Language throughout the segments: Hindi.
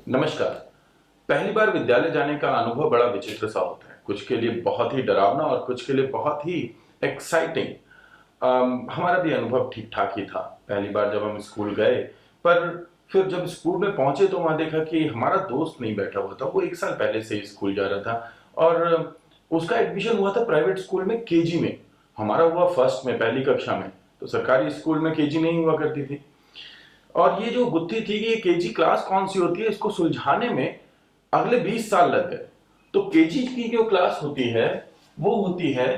नमस्कार। पहली बार विद्यालय जाने का अनुभव बड़ा विचित्र सा होता है। कुछ के लिए बहुत ही डरावना और कुछ के लिए बहुत ही एक्साइटिंग। हमारा भी अनुभव ठीक-ठाक ही था, पहली बार जब हम स्कूल गए। पर फिर जब स्कूल में पहुँचे तो वहाँ देखा कि हमारा दोस्त नहीं बैठा हुआ था, वो 1 साल पहले से ही स्कूल जा रहा था और उसका एडमिशन हुआ था प्राइवेट स्कूल में केजी में। हमारा हुआ फर्स्ट में, पहली कक्षा में। तो सरकारी स्कूल में केजी नहीं हुआ करती थी। और ये जो गुत्थी थी कि ये केजी क्लास कौन सी होती है, इसको सुलझाने में अगले 20 साल लग गए। तो केजी की जो क्लास होती है वो होती है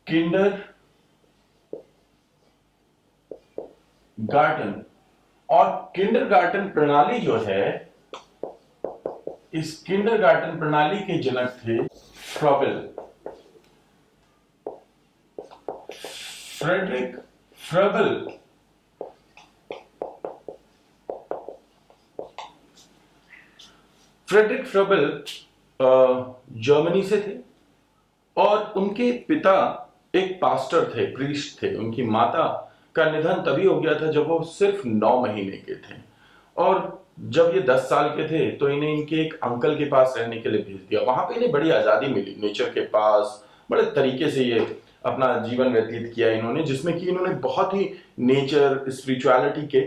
किंडर गार्डन। और किंडर गार्डन प्रणाली जो है, इस किंडर गार्डन प्रणाली के जनक थे Froebel, Friedrich Froebel. Friedrich Froebel Germany से थे और उनके पिता एक पास्टर थे, प्रीस्ट थे। उनकी माता का निधन तभी हो गया था जब वो सिर्फ 9 महीने के थे। और जब ये 10 साल के थे तो इन्हें इनके एक अंकल के पास रहने के लिए भेज दिया। वहां पे इन्हें बड़ी आजादी मिली, नेचर के पास बड़े तरीके से ये अपना जीवन व्यतीत किया इन्होंने, जिसमें कि इन्होंने बहुत ही नेचर स्पिरिचुअलिटी के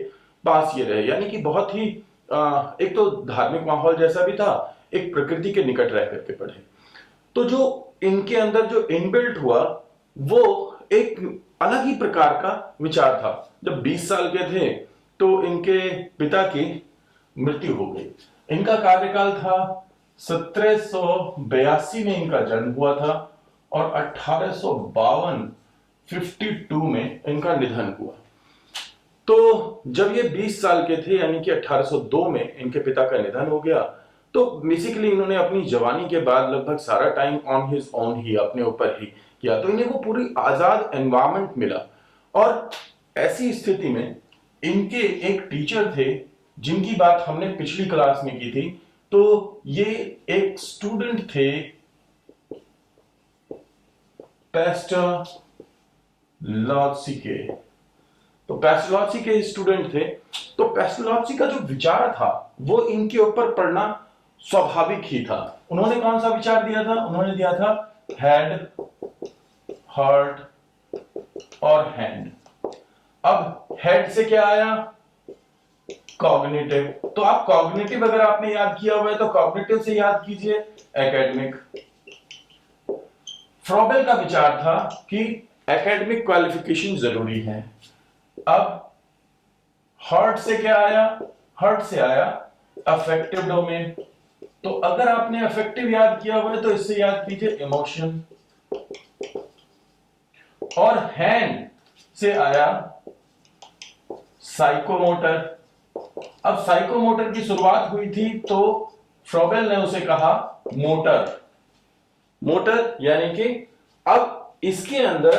पास ये रहे। यानी कि बहुत ही एक तो धार्मिक माहौल जैसा भी था, एक प्रकृति के निकट रह करके पढ़े। तो जो इनके अंदर जो इनबिल्ट हुआ वो एक अलग ही प्रकार का विचार था। जब 20 साल के थे तो इनके पिता की मृत्यु हो गई। इनका कार्यकाल था 1782 में इनका जन्म हुआ था और 1852 52 में इनका निधन हुआ। तो जब ये 20 साल के थे यानी कि 1802 में इनके पिता का निधन हो गया, तो बेसिकली इन्होंने अपनी जवानी के बाद लगभग सारा टाइम ऑन हिज ओन ही, अपने ऊपर ही किया। तो इन्हें वो पूरी आजाद एनवायरनमेंट मिला। और ऐसी स्थिति में इनके एक टीचर थे जिनकी बात हमने पिछली क्लास में की थी। तो ये एक स्टूडेंट थे पेस्टलॉत्सी के। तो पेस्टलॉत्सी के स्टूडेंट थे। तो पेस्टलॉत्सी का जो विचार था वो इनके ऊपर पड़ना स्वाभाविक ही था। उन्होंने कौन सा विचार दिया था? उन्होंने दिया था हेड, हार्ट और हैंड। अब हेड से क्या आया? कॉग्निटिव। तो आप कॉग्निटिव अगर आपने याद किया हुआ है तो कॉग्निटिव से याद कीजिए एकेडमिक। फ्रॉबेल का विचार था कि एकेडमिक क्वालिफिकेशन जरूरी है। अब हर्ट से क्या आया? हर्ट से आया अफेक्टिव डोमेन। तो अगर आपने अफेक्टिव याद किया हुआ है तो इससे याद कीजिए इमोशन। और हैंड से आया साइकोमोटर। अब साइकोमोटर की शुरुआत हुई थी तो फ्रॉबेल ने उसे कहा मोटर। मोटर यानी कि अब इसके अंदर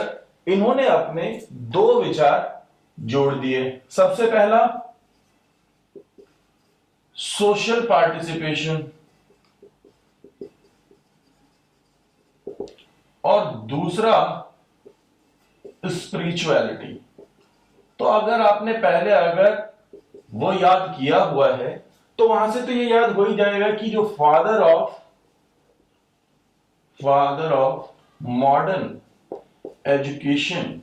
इन्होंने अपने दो विचार जोड़ दिए। सबसे पहला सोशल पार्टिसिपेशन और दूसरा स्पिरिचुअलिटी। तो अगर आपने पहले अगर वो याद किया हुआ है तो वहां से तो ये याद हो ही जाएगा कि जो फादर ऑफ मॉडर्न एजुकेशन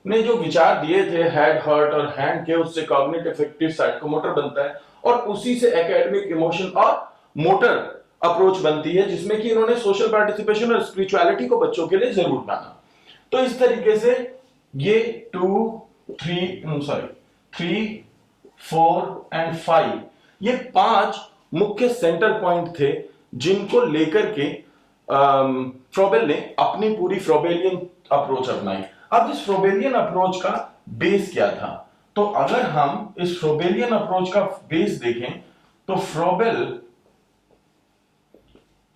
ने जो विचार दिए थे हेड, हार्ट और हैंड के, उससे कॉग्निटिव, अफेक्टिव, साइकोमोटर बनता है और उसी से एकेडमिक, इमोशन और मोटर अप्रोच बनती है, जिसमें कि इन्होंने सोशल पार्टिसिपेशन और स्पिरिचुअलिटी को बच्चों के लिए जरूर माना। तो इस तरीके से ये 3, 4 एंड 5 ये 5 मुख्य सेंटर पॉइंट थे जिनको लेकर के फ्रॉबेल ने अपनी पूरी फ्रॉबेलियन अप्रोच अपनाई। अब इस फ्रॉबेलियन अप्रोच का बेस क्या था? तो अगर हम इस फ्रॉबेलियन अप्रोच का बेस देखें तो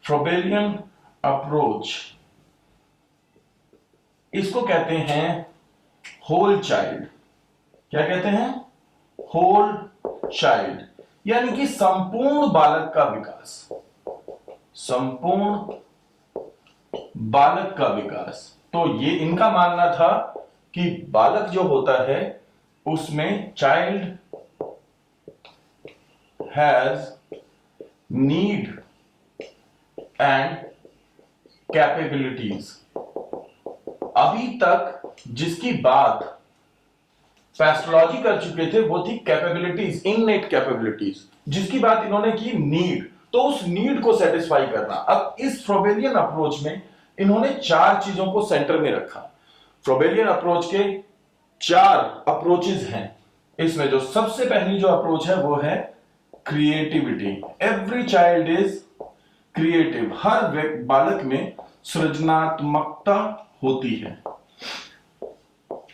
फ्रॉबेलियन अप्रोच इसको कहते हैं होल चाइल्ड। क्या कहते हैं? होल चाइल्ड, यानी कि संपूर्ण बालक का विकास। संपूर्ण बालक का विकास। तो ये इनका मानना था कि बालक जो होता है उसमें child has need and capabilities. अभी तक जिसकी बात पैथोलॉजी कर चुके थे वो थी कैपेबिलिटीज, इननेट कैपेबिलिटीज। जिसकी बात इन्होंने की नीड, तो उस नीड को सेटिस्फाई करना। अब इस फ्रोबेलियन अप्रोच में इन्होंने 4 चीजों को सेंटर में रखा। फ्रोबेलियन अप्रोच के 4 अप्रोचेस हैं। इसमें जो सबसे पहली जो अप्रोच है वो है creativity. Every child is creative. हर बालक में सृजनात्मकता होती है।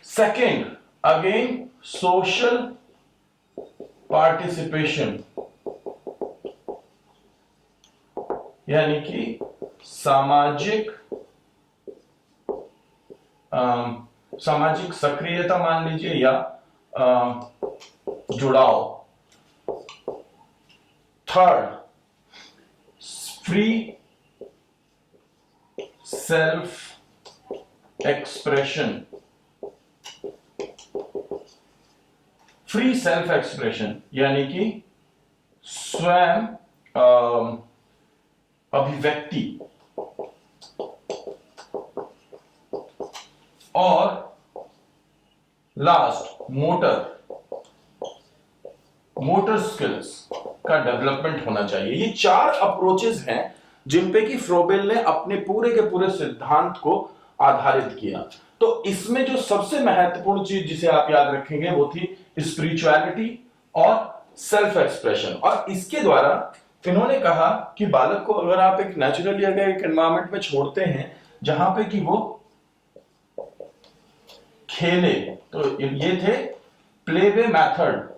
सेकेंड, अगेन सोशल पार्टिसिपेशन, यानी कि सामाजिक सक्रियता मान लीजिए या जुड़ाव। Third, free self expression. Free self expression यानी कि स्वयं अभिव्यक्ति। और लास्ट, मोटर स्किल्स का डेवलपमेंट होना चाहिए। ये 4 अप्रोचेस हैं जिन पे कि फ्रोबेल ने अपने पूरे के पूरे सिद्धांत को आधारित किया। तो इसमें जो सबसे महत्वपूर्ण चीज जिसे आप याद रखेंगे वो थी स्पिरिचुअलिटी और सेल्फ एक्सप्रेशन। और इसके द्वारा इन्होंने कहा कि बालक को अगर आप एक नेचुरली अगर एक एनवायरमेंट में छोड़ते हैं जहां पे कि वो खेले, तो ये थे प्लेवे मेथड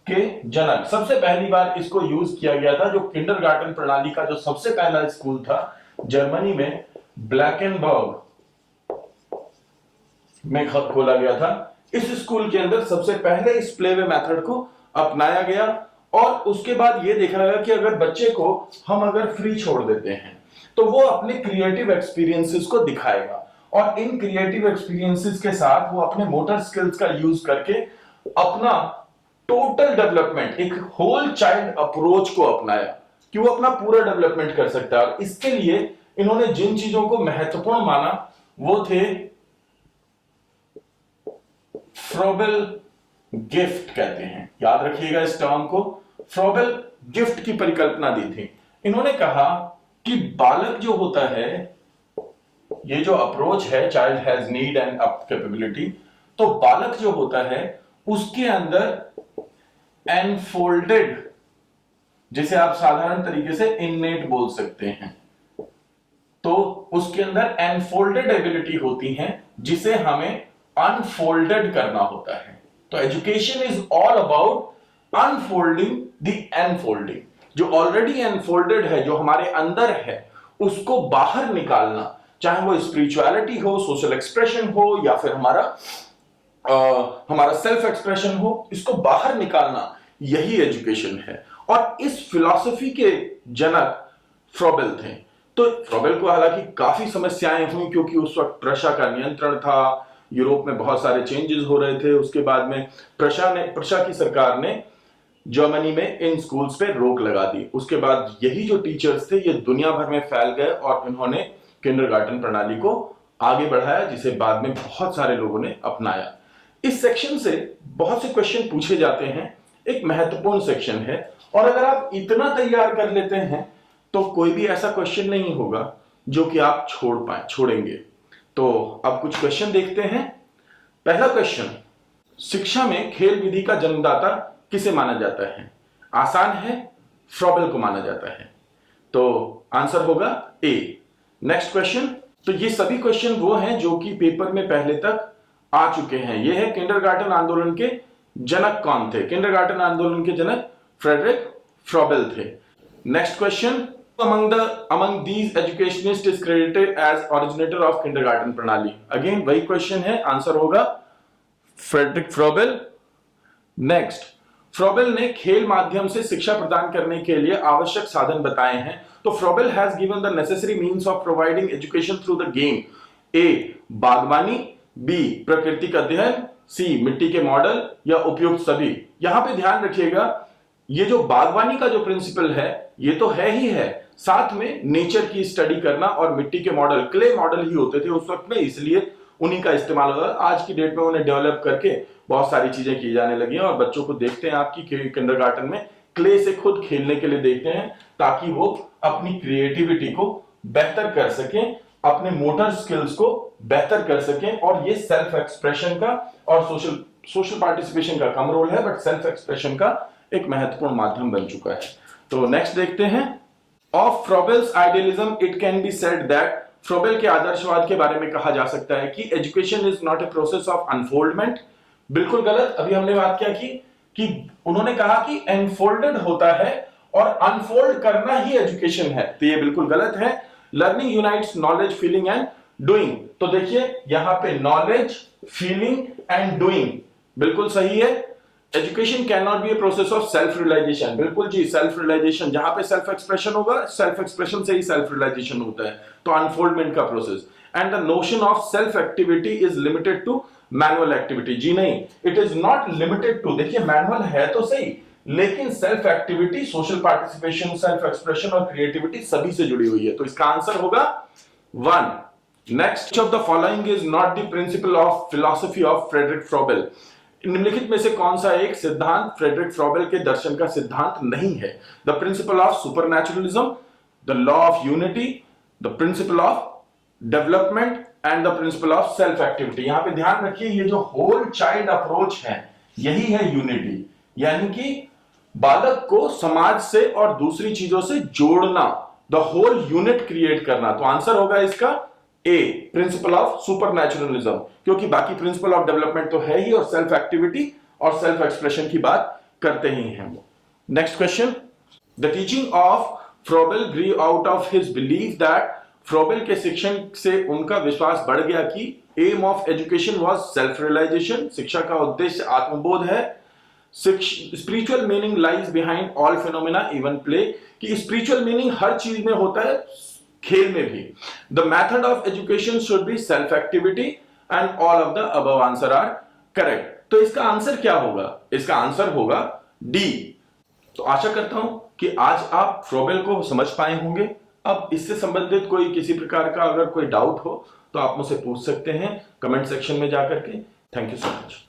के जनक। सबसे पहली बार इसको यूज किया गया था, जो किंडरगार्टन प्रणाली का जो सबसे पहला स्कूल था जर्मनी में, ब्लैकेनबर्ग में खोला गया था। इस स्कूल के अंदर सबसे पहले इस प्लेवे मेथड को अपनाया गया। और उसके बाद यह देखा गया कि अगर बच्चे को हम अगर फ्री छोड़ देते हैं तो वो अपने क्रिएटिव एक्सपीरियंसेस को दिखाएगा, और इन क्रिएटिव एक्सपीरियंसेस के साथ वो अपने मोटर स्किल्स का यूज करके अपना टोटल डेवलपमेंट, एक होल चाइल्ड अप्रोच को अपनाया कि वो अपना पूरा डेवलपमेंट कर सकता है। और इसके लिए इन्होंने जिन चीजों को महत्वपूर्ण माना वो थे फ्रोबेल गिफ्ट कहते हैं, याद रखिएगा इस टर्म को। फ्रोबेल गिफ्ट की परिकल्पना दी थी। इन्होंने कहा कि बालक जो होता है, ये जो अप्रोच है child has need and capability, तो बालक जो होता है उसके अंदर एनफोल्डेड, जिसे आप साधारण तरीके से इननेट बोल सकते हैं, तो उसके अंदर एनफोल्डेड एबिलिटी होती हैं जिसे हमें अनफोल्डेड करना होता है। तो education is all about unfolding the enfolding. जो ऑलरेडी एनफोल्डेड है, जो हमारे अंदर है, उसको बाहर निकालना, चाहे वो स्पिरिचुअलिटी हो, सोशल एक्सप्रेशन हो, या फिर हमारा सेल्फ एक्सप्रेशन हो, इसको बाहर निकालना, यही एजुकेशन है। और इस फिलॉसफी के जनक फ्रोबेल थे। तो फ्रोबेल को हालांकि काफी समस्याएं हुई, क्योंकि उस वक्त प्रशा का नियंत्रण था, यूरोप में बहुत सारे चेंजेस हो रहे थे। उसके बाद में प्रशा की सरकार ने जर्मनी में इन स्कूल्स पे रोक लगा दी। उसके बाद यही जो टीचर्स थे ये दुनिया भर में फैल गए और इन्होंने किंडरगार्टन प्रणाली को आगे बढ़ाया, जिसे बाद में बहुत सारे लोगों ने अपनाया। इस सेक्शन से बहुत से क्वेश्चन पूछे जाते हैं, एक महत्वपूर्ण सेक्शन है, और अगर आप इतना तैयार कर लेते हैं तो कोई भी ऐसा क्वेश्चन नहीं होगा जो कि आप छोड़ेंगे। तो अब कुछ क्वेश्चन देखते हैं। पहला क्वेश्चन, शिक्षा में खेल विधि का जन्मदाता किसे माना जाता है? आसान है, फ्रोबेल को माना जाता है। तो आंसर होगा ए। नेक्स्ट क्वेश्चन, तो ये सभी क्वेश्चन वो हैं जो कि पेपर में पहले तक आ चुके हैं। ये है किंडरगार्टन आंदोलन के जनक कौन थे? किंडरगार्टन आंदोलन के जनक फ्रेडरिक फ्रोबेल थे। Next question, among these educationists is credited as originator of kindergarten प्रणाली। अगेन वही क्वेश्चन है, आंसर होगा फ्रेडरिक फ्रोबेल। नेक्स्ट, फ्रोबेल ने खेल माध्यम से शिक्षा प्रदान करने के लिए आवश्यक साधन बताए हैं। तो Froebel has given the necessary means of providing education through the game. A बागवानी, बी प्राकृतिक अध्ययन, सी मिट्टी के मॉडल या उपयुक्त सभी। यहां पे ध्यान रखिएगा, ये जो बागवानी का जो प्रिंसिपल है ये तो है ही है, साथ में नेचर की स्टडी करना, और मिट्टी के मॉडल क्ले मॉडल ही होते थे उस वक्त में, इसलिए उन्हीं का इस्तेमाल होगा। आज की डेट में उन्हें डेवलप करके बहुत सारी चीजें की जाने लगी हैं, और बच्चों को देखते हैं आपकी किंडरगार्टन में क्ले से खुद खेलने के लिए देखते हैं, ताकि वो अपनी क्रिएटिविटी को बेहतर कर सकें, अपने मोटर स्किल्स को बेहतर कर सकें। और ये सेल्फ एक्सप्रेशन का और सोशल पार्टिसिपेशन का कम रोल है, बट सेल्फ एक्सप्रेशन का एक महत्वपूर्ण माध्यम बन चुका है। तो नेक्स्ट देखते हैं, of Froebel's idealism it can be said that, Froebel के आदर्शवाद के बारे में कहा जा सकता है कि education is not a process of unfoldment. बिल्कुल गलत। अभी हमने बात क्या की कि उन्होंने कहा कि एनफोल्डेड होता है और अनफोल्ड करना ही एजुकेशन है, तो ये बिल्कुल गलत है। Learning unites knowledge, feeling and doing. तो देखिए यहां पे नॉलेज, फीलिंग एंड डूइंग बिल्कुल सही है। Education can not be a process of self realization. बिल्कुल जी, सेल्फ रियलाइजेशन, जहां पे सेल्फ एक्सप्रेशन होगा, सेल्फ एक्सप्रेशन से ही सेल्फ रियलाइजेशन होता है, तो अनफोल्डमेंट का process. And the notion of self activity is limited to manual activity. जी नहीं, it is not limited to, देखिए मैनुअल है तो सही, लेकिन self activity, social participation, self expression और क्रिएटिविटी सभी से जुड़ी हुई है, तो इसका आंसर होगा 1। Next of the following is not the principle of philosophy of Friedrich Froebel. निम्नलिखित में से कौन सा एक सिद्धांत फ्रेडरिक फ्रोबेल के दर्शन का सिद्धांत नहीं है? The principle of supernaturalism, the law of unity, the principle of development and the principle of self activity. यहां पे ध्यान रखिए, ये जो होल चाइल्ड अप्रोच है यही है यूनिटी, यानी कि बालक को समाज से और दूसरी चीजों से जोड़ना, द होल यूनिट क्रिएट करना। तो आंसर होगा इसका ए, प्रिंसिपल ऑफ सुपरनैचुरलिज्म, क्योंकि बाकी प्रिंसिपल ऑफ डेवलपमेंट तो है ही, और सेल्फ एक्टिविटी और सेल्फ एक्सप्रेशन की बात करते ही हैं वो। Next question, the teaching of Froebel grew out of his belief that, Froebel के शिक्षण से उनका विश्वास बढ़ गया कि aim of education was self realization, शिक्षा का उद्देश्य आत्मबोध है। Spiritual meaning lies behind all phenomena even play, कि स्पिरिचुअल मीनिंग हर चीज में होता है, खेल में भी। The method of education should be self activity and all of the above answer are correct. तो इसका आंसर क्या होगा? इसका आंसर होगा डी। तो आशा करता हूं कि आज आप फ्रोबेल को समझ पाए होंगे। अब इससे संबंधित कोई किसी प्रकार का अगर कोई डाउट हो तो आप मुझसे पूछ सकते हैं कमेंट सेक्शन में जाकर के। Thank you so much.